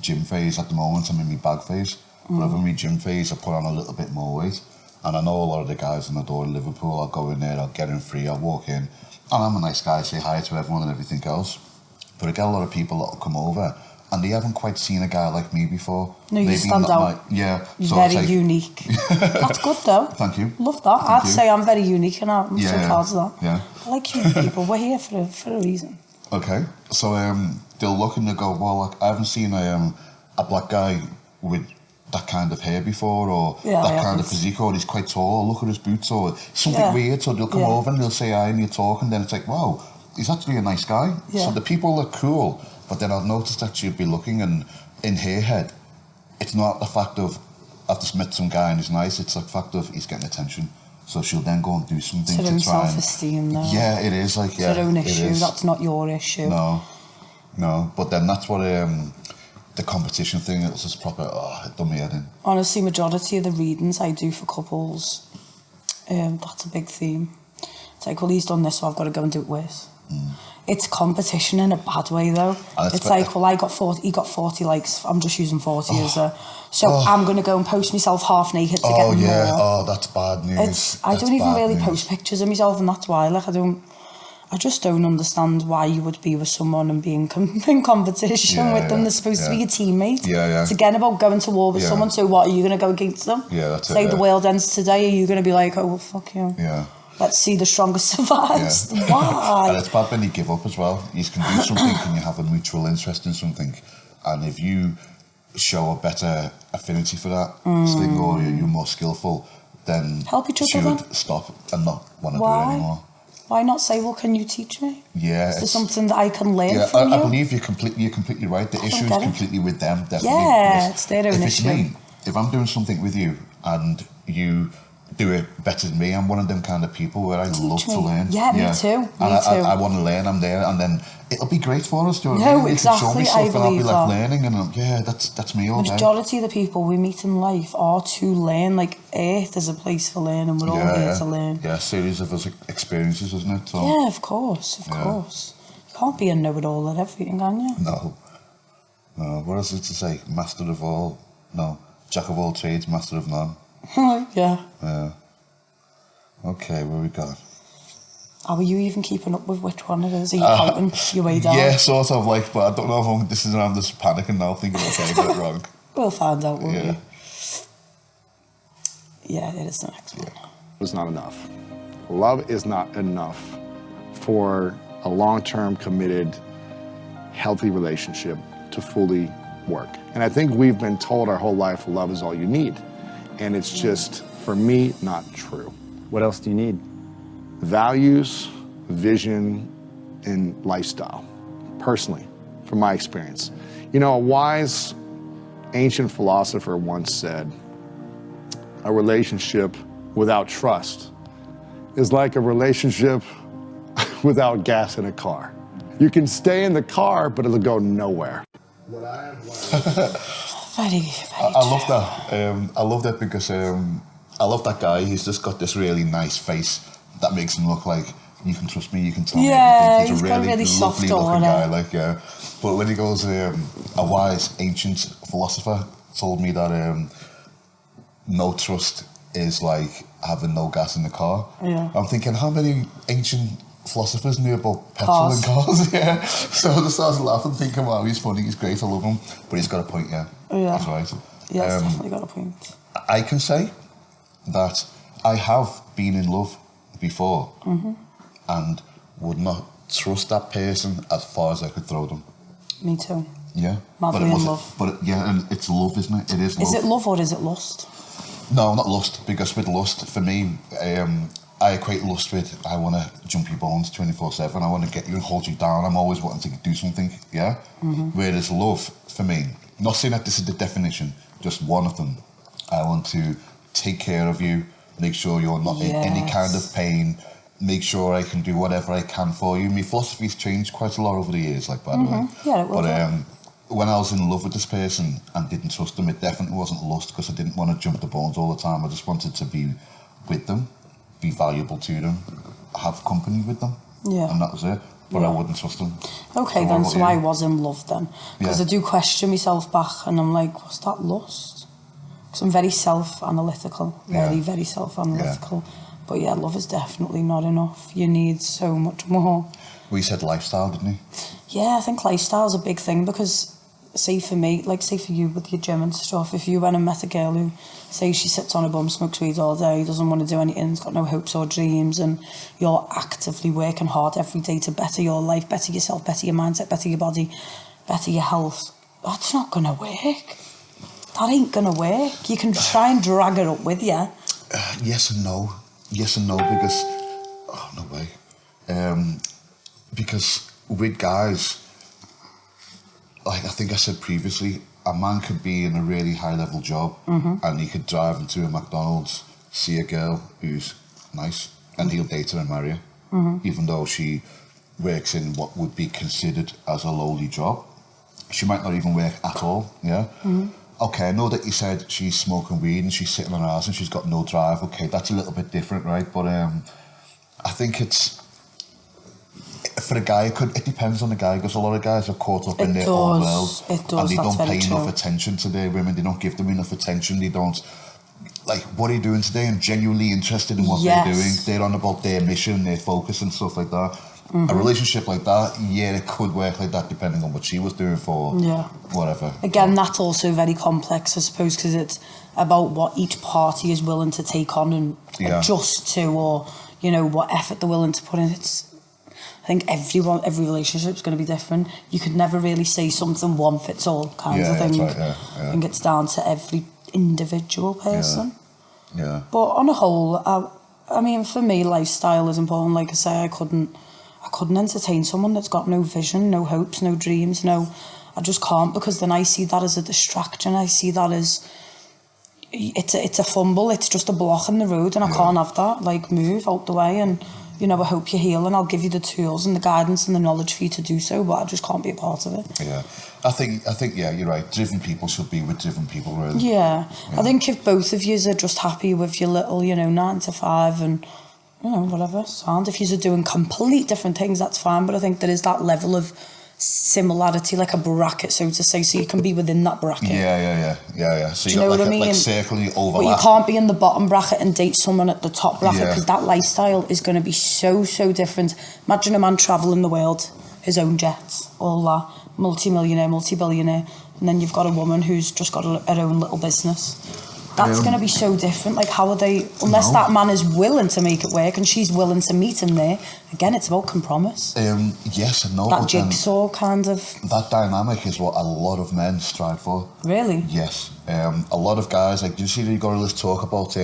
gym phase at the moment, I'm in my bag phase. But if I'm in my gym phase, I put on a little bit more weight. And I know a lot of the guys in the door in Liverpool, I'll go in there, I'll get in free, I'll walk in. And I'm a nice guy, say hi to everyone and everything else. But I get a lot of people that will come over and they haven't quite seen a guy like me before. No, you stand out. You're very unique. That's good though. Thank you. Love that. I'd say I'm very unique and I'm so proud of that. Yeah. I like unique people. We're here for a reason. Okay. So they'll look and they'll go, well, like, I haven't seen a black guy with that kind of hair before, or that kind of physique, or he's quite tall, or look at his boots, or something weird. So they'll come over and they'll say hi and you'll talk, and then it's like, wow, he's actually a nice guy. So the people are cool, but then I've noticed that she'll be looking, and in her head, it's not the fact of I've just met some guy and he's nice, it's the fact of he's getting attention. So she'll then go and do something to try and... self-esteem though. Yeah, it is like, it's her own issue, that's not your issue. No, but then that's what the competition thing, it was just proper, it done me head in. Honestly, majority of the readings I do for couples, that's a big theme. It's like, well, he's done this, so I've got to go and do it worse. It's competition in a bad way though. It's like, well, he got 40 likes, I'm just using 40 as a... So I'm going to go and post myself half naked to get more. Oh, that's bad news. I don't even really post pictures of myself, and that's why, like, I just don't understand why you would be with someone and be in competition with them. They're supposed to be your teammate. It's again about going to war with someone, so what, are you going to go against them? That's Say the world ends today, are you going to be like, oh, well, fuck you? Let's see the strongest survives. Why? And it's bad when you give up as well. You can do something and you have a mutual interest in something, and if you show a better affinity for that thing, or you're more skillful, then help each she other would stop and not want to do it anymore. Why not say, well, can you teach me? Is there something that I can learn from you? I believe you're completely right. The issue is completely with them, definitely. It's their own issue. Me, if I'm doing something with you and you do it better than me, I'm one of them kind of people where I love to learn. Me too. I want to learn, I'm there, and then it'll be great for us. Do you know what I mean? Exactly. You can show me stuff and I'll be like learning, and that's me all day. Majority of the people we meet in life are to learn. Like, Earth is a place for learning. We're all here to learn. A series of experiences, isn't it? So, yeah, of course. You can't be a know-it-all at everything, can you? No. What is it to say? Master of all? No. Jack of all trades, master of none. Yeah. Okay, where we going? Are you even keeping up with which one it is? Are you counting your way down? Yeah, sort of, like, but I don't know if I'm just panicking now, thinking, okay, I got it wrong. We'll find out, won't we? Yeah, it is the next one. It's not enough. Love is not enough for a long-term, committed, healthy relationship to fully work. And I think we've been told our whole life love is all you need. And it's just, for me, not true. What else do you need? Values, vision, and lifestyle, personally, from my experience. You know, a wise ancient philosopher once said, a relationship without trust is like a relationship without gas in a car. You can stay in the car, but it'll go nowhere. Very I love that. I love that because I love that guy. He's just got this really nice face that makes him look like you can trust me, you can tell me everything. He's a really lovely looking guy. But when he goes, a wise ancient philosopher told me that no trust is like having no gas in the car. I'm thinking, how many ancient philosophers knew about petrol and cars? So I just started laughing, thinking, wow, he's funny, he's great, I love him. But he's got a point, He's right. Yeah, he's definitely got a point. I can say that I have been in love before and would not trust that person as far as I could throw them. Me too. Yeah. Madly in love. But and it's love, isn't it? It is love. Is it love or is it lust? No, not lust, because with lust, for me, I equate lust with, I want to jump your bones 24/7, I want to get you and hold you down, I'm always wanting to do something, Whereas love, for me, not saying that this is the definition, just one of them, I want to take care of you, make sure you're not in any kind of pain, make sure I can do whatever I can for you. My philosophy's changed quite a lot over the years, like, by the way. Yeah, it will. But when I was in love with this person and didn't trust them, it definitely wasn't lust, because I didn't want to jump the bones all the time. I just wanted to be with them, be valuable to them, have company with them. Yeah. And that was it. But I wouldn't trust them. Okay, then, so I was in love then. Because I do question myself back, and I'm like, was that lust? Because I'm very self-analytical. Very self-analytical. But yeah, love is definitely not enough. You need so much more. We said lifestyle, didn't we? Yeah, I think lifestyle's a big thing, because say for me, like say for you with your gym and stuff, if you went and met a girl who, say she sits on a bum, smokes weed all day, doesn't want to do anything, has got no hopes or dreams, and you're actively working hard every day to better your life, better yourself, better your mindset, better your body, better your health, that's not going to work. That ain't going to work. You can try and drag her up with you. Yes and no. Yes and no, because... Oh, no way. Because with guys... Like I think I said previously, a man could be in a really high-level job and he could drive into a McDonald's, see a girl who's nice, and he'll date her and marry her, even though she works in what would be considered as a lowly job. She might not even work at all, Okay, I know that you said she's smoking weed and she's sitting on her ass and she's got no drive. Okay, that's a little bit different, right? But I think it's... For a guy, it depends on the guy, because a lot of guys are caught up in their own world, and they don't pay enough attention to their women. They don't give them enough attention. They don't, like, what are you doing today? I'm genuinely interested in what they're doing. They're on about their mission, their focus, and stuff like that. A relationship like that, yeah, it could work like that depending on what she was doing for whatever. Again, that's also very complex, I suppose, because it's about what each party is willing to take on and adjust to, or you know, what effort they're willing to put in. I think every relationship is going to be different. You could never really say something one fits all kind of thing. That's right, I think it's down to every individual person. Yeah. But on a whole, I mean, for me, lifestyle is important. Like I say, I couldn't entertain someone that's got no vision, no hopes, no dreams, I just can't, because then I see that as a distraction. I see that as it's a fumble. It's just a block in the road, and I can't have that. Like, move out the way, and you know, I hope you heal, and I'll give you the tools and the guidance and the knowledge for you to do so, but I just can't be a part of it. Yeah, I think, yeah, you're right. Driven people should be with driven people, really. Yeah. I think if both of you are just happy with your little, 9 to 5 and, whatever, sound. If you're doing complete different things, that's fine, but I think there is that level of similarity, like a bracket, so to say, so you can be within that bracket. Yeah. So you know what I mean? Like circling overlap. But you can't be in the bottom bracket and date someone at the top bracket, because that lifestyle is going to be so different. Imagine a man travelling the world, his own jets, all that, multi-millionaire, multi-billionaire, and then you've got a woman who's just got her own little business. That's going to be so different. Like, how are they, unless that man is willing to make it work and she's willing to meet him there, again, it's about compromise. Yes and no. That jigsaw kind of... That dynamic is what a lot of men strive for. Really? Yes. A lot of guys, like, do you see you got all this talk about,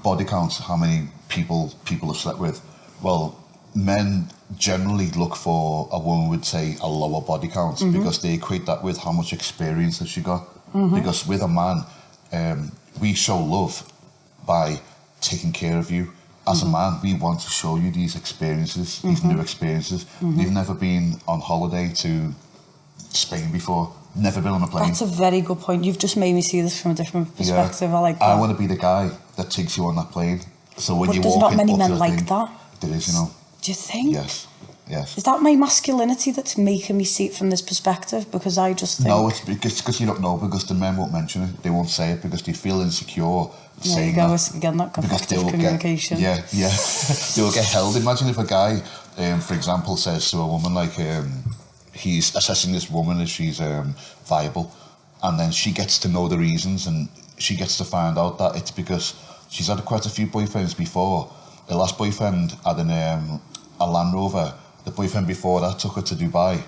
body counts, how many people have slept with? Well, men generally look for a woman with, say, a lower body count, because they equate that with how much experience has she got. Because with a man... we show love by taking care of you. As a man, we want to show you these experiences, these new experiences. We've never been on holiday to Spain before, never been on a plane. That's a very good point. You've just made me see this from a different perspective. I like that. I want to be the guy that takes you on that plane. So when you walk in, there's not many men like that. There is, Do you think? Yes. Is that my masculinity that's making me see it from this perspective? Because I just think... No, it's because you don't know, because the men won't mention it. They won't say it because they feel insecure saying that. Again, that effective communication. They will get held. Imagine if a guy, for example, says to a woman, like, he's assessing this woman if she's viable, and then she gets to know the reasons, and she gets to find out that it's because she's had quite a few boyfriends before. Her last boyfriend had a Land Rover. The boyfriend before that took her to Dubai.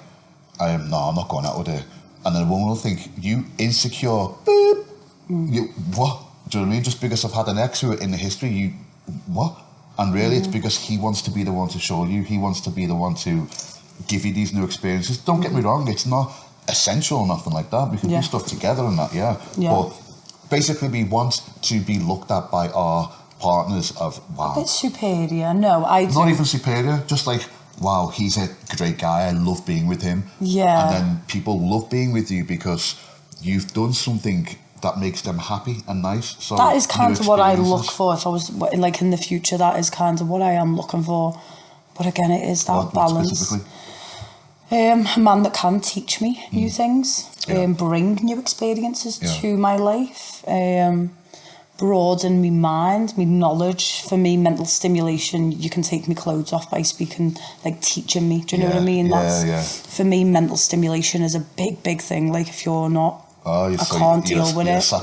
I'm not going out with her. And then the woman will think, you insecure, boop. You, what? Do you know what I mean? Just because I've had an ex who in the history, you, what? And really it's because he wants to be the one to show you. He wants to be the one to give you these new experiences. Don't get me wrong, it's not essential or nothing like that. We can do stuff together and that, But basically we want to be looked at by our partners of, wow. A bit superior. No, I do. Not even superior, just like, wow, he's a great guy, I love being with him. Yeah. And then people love being with you because you've done something that makes them happy and nice. So that is kind of what I look for if I was, like, in the future. That is kind of what I am looking for. But again, it is that what balance. Specifically? A man that can teach me new things, bring new experiences to my life, broaden my mind, my knowledge. For me, mental stimulation, you can take my clothes off by speaking, like teaching me. Do you know what I mean? For me, mental stimulation is a big, big thing. Like, if you're not, I can't deal with it. So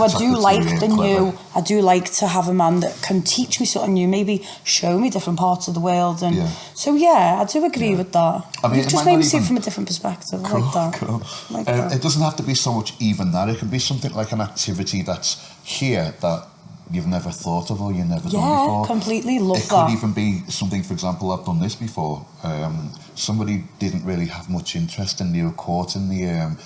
I do like the new. I do like to have a man that can teach me something new, maybe show me different parts of the world, and so I do agree with that. I mean, You've just made me see it from a different perspective. I like that. Cool. Like that. It doesn't have to be so much even that. It can be something like an activity that's here that you've never thought of or you've never done before. Yeah, completely love it that. Could even be something, for example, I've done this before. Somebody didn't really have much interest and they were caught in the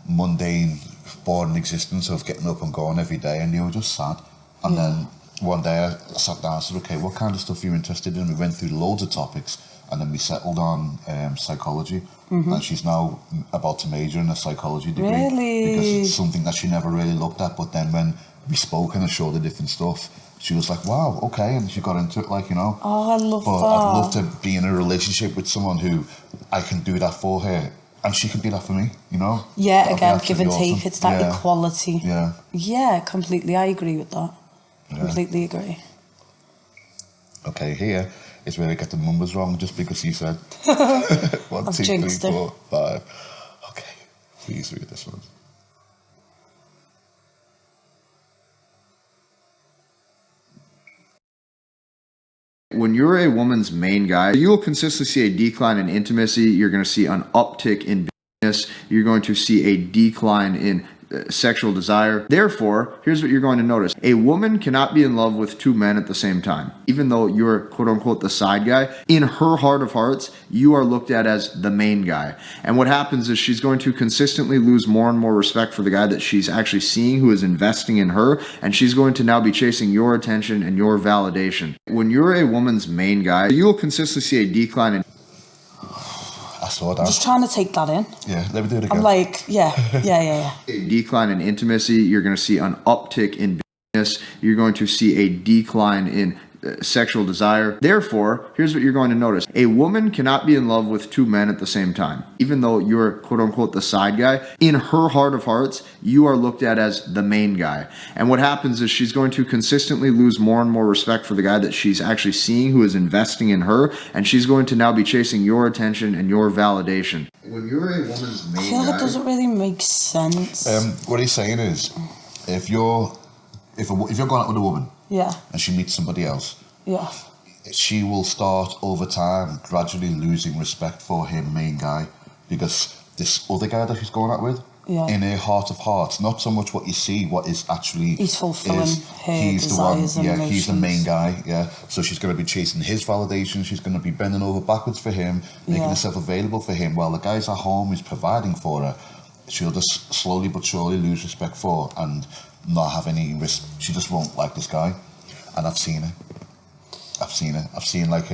mundane, boring existence of getting up and going every day, and they were just sad. And then one day I sat down and said, okay, what kind of stuff are you interested in? We went through loads of topics, and then we settled on psychology. And she's now about to major in a psychology degree. Really? Because it's something that she never really looked at, but then when we spoke and I showed her different stuff, she was like, wow, okay, and she got into it, like, you know. Oh, I love but that. I'd love to be in a relationship with someone who I can do that for her, and she can do that for me, you know? Yeah, That'd again, be give and absolutely take. awesome. It's that equality. Yeah. Yeah, completely. I agree with that. Completely agree. Okay, here is where I get the numbers wrong, just because you said 1, 2, 3, 4, 5. Okay, please read this one. When you're a woman's main guy, you will consistently see a decline in intimacy. You're going to see an uptick in business. You're going to see a decline in sexual desire. Therefore, here's what you're going to notice. A woman cannot be in love with two men at the same time. Even though you're quote unquote the side guy, in her heart of hearts, you are looked at as the main guy. And what happens is she's going to consistently lose more and more respect for the guy that she's actually seeing who is investing in her. And she's going to now be chasing your attention and your validation. When you're a woman's main guy, you will consistently see a decline in... I saw that. I'm just trying to take that in. Yeah, let me do it again. I'm like, yeah. A decline in intimacy, you're going to see an uptick in business, you're going to see a decline in sexual desire. Therefore, here's what you're going to notice. A woman cannot be in love with two men at the same time. Even though you're quote unquote the side guy, in her heart of hearts, you are looked at as the main guy. And what happens is she's going to consistently lose more and more respect for the guy that she's actually seeing who is investing in her, and she's going to now be chasing your attention and your validation. When you're a woman's main I feel like guy, it doesn't really make sense. What he's saying is, if you're going out with a woman, and she meets somebody else, she will start over time gradually losing respect for her main guy, because this other guy that she's going out with, in her heart of hearts, not so much what you see, what is actually he's fulfilling her he's desires the one, and he's the main guy, so she's going to be chasing his validation, she's going to be bending over backwards for him, making herself available for him, while the guy's at home who's providing for her, she'll just slowly but surely lose respect for and not have any risk. She just won't like this guy. And I've seen it. I've seen like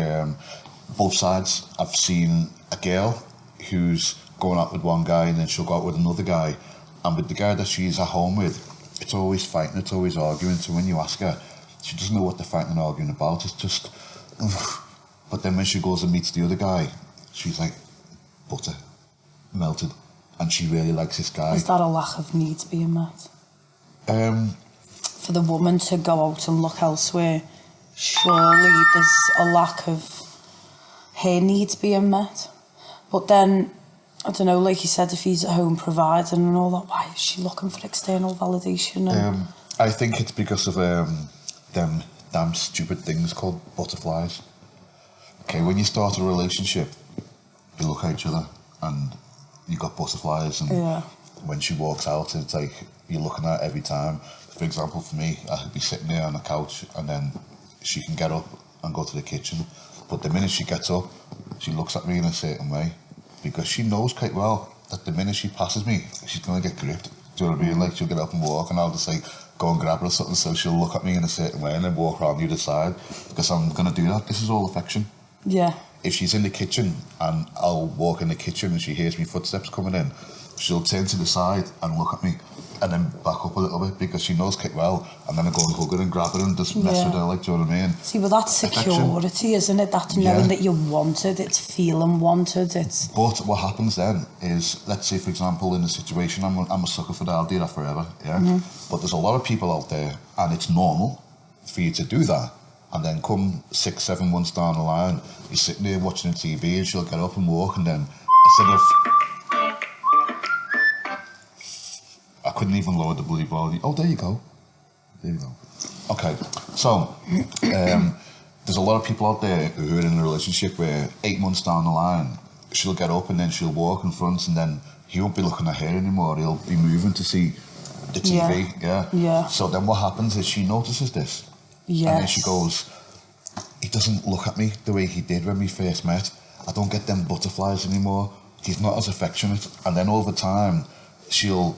both sides. I've seen a girl who's going out with one guy and then she'll go out with another guy, and with the guy that she's at home with, it's always fighting, it's always arguing. So when you ask her, she doesn't know what they're fighting and arguing about. It's just but then when she goes and meets the other guy, she's like butter, melted, and she really likes this guy. Is that a lack of needs being met? For the woman to go out and look elsewhere, surely there's a lack of her needs being met. But then, I don't know, like you said, if he's at home providing and all that, why is she looking for external validation? And I think it's because of them damn stupid things called butterflies. Okay, when you start a relationship, you look at each other and you got butterflies, and when she walks out, it's like you're looking at her every time. For example, for me, I could be sitting there on the couch and then she can get up and go to the kitchen. But the minute she gets up, she looks at me in a certain way, because she knows quite well that the minute she passes me, she's going to get gripped. Do you know what I mean? Like, she'll get up and walk, and I'll just say, go and grab her or something, so she'll look at me in a certain way and then walk around the other side, because I'm going to do that. This is all affection. Yeah. If she's in the kitchen and I'll walk in the kitchen and she hears me footsteps coming in, she'll turn to the side and look at me and then back up a little bit, because she knows Kit well, and then I go and hug her and grab her and just mess with her, like, do you know what I mean? See, but that's security, isn't it? That's knowing that you're wanted, it's feeling wanted, it's... But what happens then is, let's say, for example, in a situation, I'm a sucker for that, I'll do that forever, yeah? But there's a lot of people out there, and it's normal for you to do that, and then come 6-7 months down the line, you're sitting there watching the TV, and she'll get up and walk, and then instead of... I couldn't even lower the bloody volume. Oh, there you go. There you go. Okay, so there's a lot of people out there who are in a relationship where 8 months down the line, she'll get up and then she'll walk in front, and then he won't be looking at her anymore. He'll be moving to see the TV. Yeah. So then what happens is she notices this. And then she goes, he doesn't look at me the way he did when we first met. I don't get them butterflies anymore. He's not as affectionate. And then over time, she'll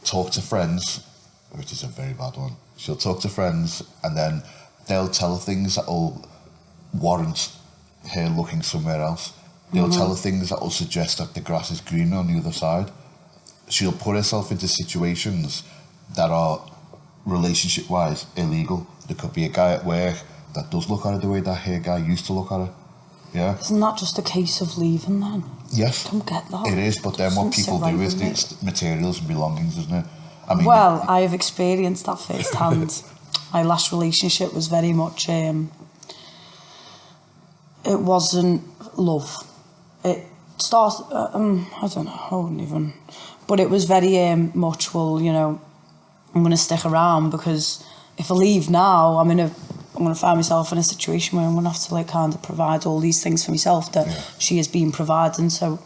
talk to friends, which is a very bad one. She'll talk to friends, and then they'll tell her things that will warrant her looking somewhere else. They'll tell her things that will suggest that the grass is greener on the other side. She'll put herself into situations that are relationship-wise illegal. There could be a guy at work that does look at her the way that her guy used to look at her. Yeah. Isn't that just a case of leaving then? Yes. I don't get that. It is, but then what people do is it's materials and belongings, isn't it? I mean, well, I have experienced that firsthand. My last relationship was very much, it wasn't love. It started, I don't know, I wouldn't even, but it was very much, well, you know, I'm going to stick around, because if I leave now, I'm going to find myself in a situation where I'm going to have to, like, kind of provide all these things for myself that she has been providing. So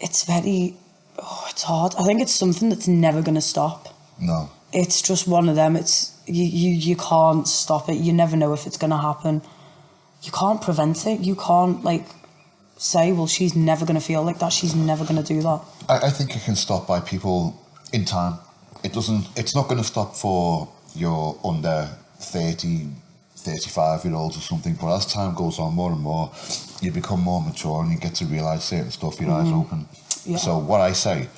it's very, it's hard. I think it's something that's never going to stop. No. It's just one of them. It's you can't stop it. You never know if it's going to happen. You can't prevent it. You can't, like, say, well, she's never going to feel like that. She's never going to do that. I think it can stop by people in time. It's not going to stop for your under 30, 35-year-olds or something, but as time goes on more and more, you become more mature and you get to realise certain stuff, your eyes open. Yeah. So what I say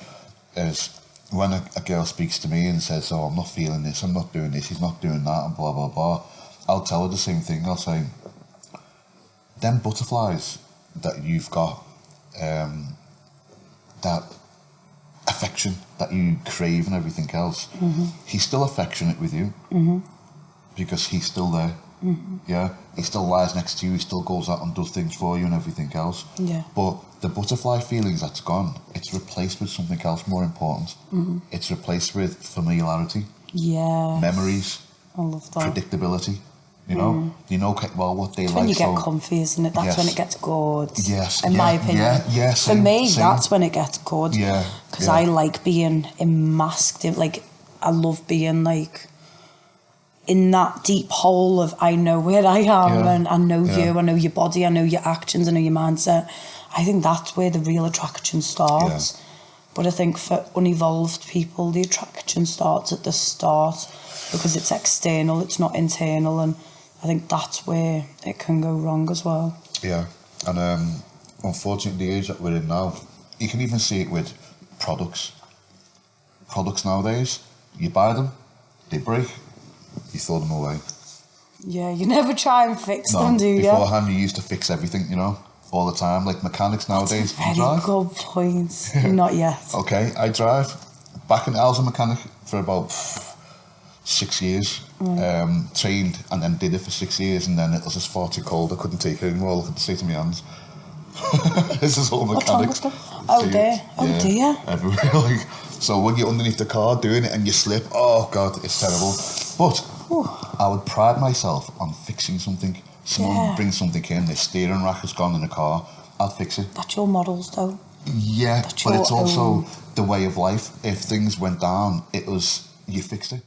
is, when a girl speaks to me and says, oh, I'm not feeling this, I'm not doing this, he's not doing that, and blah, blah, blah, I'll tell her the same thing. I'll say, them butterflies that you've got, that affection that you crave and everything else, he's still affectionate with you, because he's still there. Yeah, he still lies next to you, he still goes out and does things for you and everything else. Yeah. But the butterfly feelings that's gone, it's replaced with something else more important. It's replaced with familiarity. Yeah. Memories. I love that. Predictability. You know, you know well what they it's like. When you get comfy, isn't it? That's when it gets good. Yes. In my opinion. Yeah. For me, that's when it gets good. Yeah. Because I like being masked. Like, I love being, like, in that deep hole of, I know where I am, and I know you, I know your body, I know your actions, I know your mindset. I think that's where the real attraction starts. But I think for unevolved people, the attraction starts at the start, because it's external, it's not internal, and I think that's where it can go wrong as well. Yeah, and unfortunately, the age that we're in now, you can even see it with products. Products nowadays, you buy them, they break, you throw them away. Yeah, you never try and fix them, do you? Beforehand, you used to fix everything, you know, all the time. Like mechanics nowadays. That's a very good point. Not yet. Okay, I drive. Back in I was a mechanic for about 6 years. Trained and then did it for 6 years, and then it was just far too cold. I couldn't take it anymore. Look at the state of my hands. This is all mechanics. Oh dear. Oh dear. Everywhere. Like, so when you're underneath the car doing it and you slip, oh God, it's terrible. But I would pride myself on fixing something. Someone brings something in, the steering rack has gone in the car, I'd fix it. That's your models though. Yeah, but it's also the way of life. If things went down, you fixed it.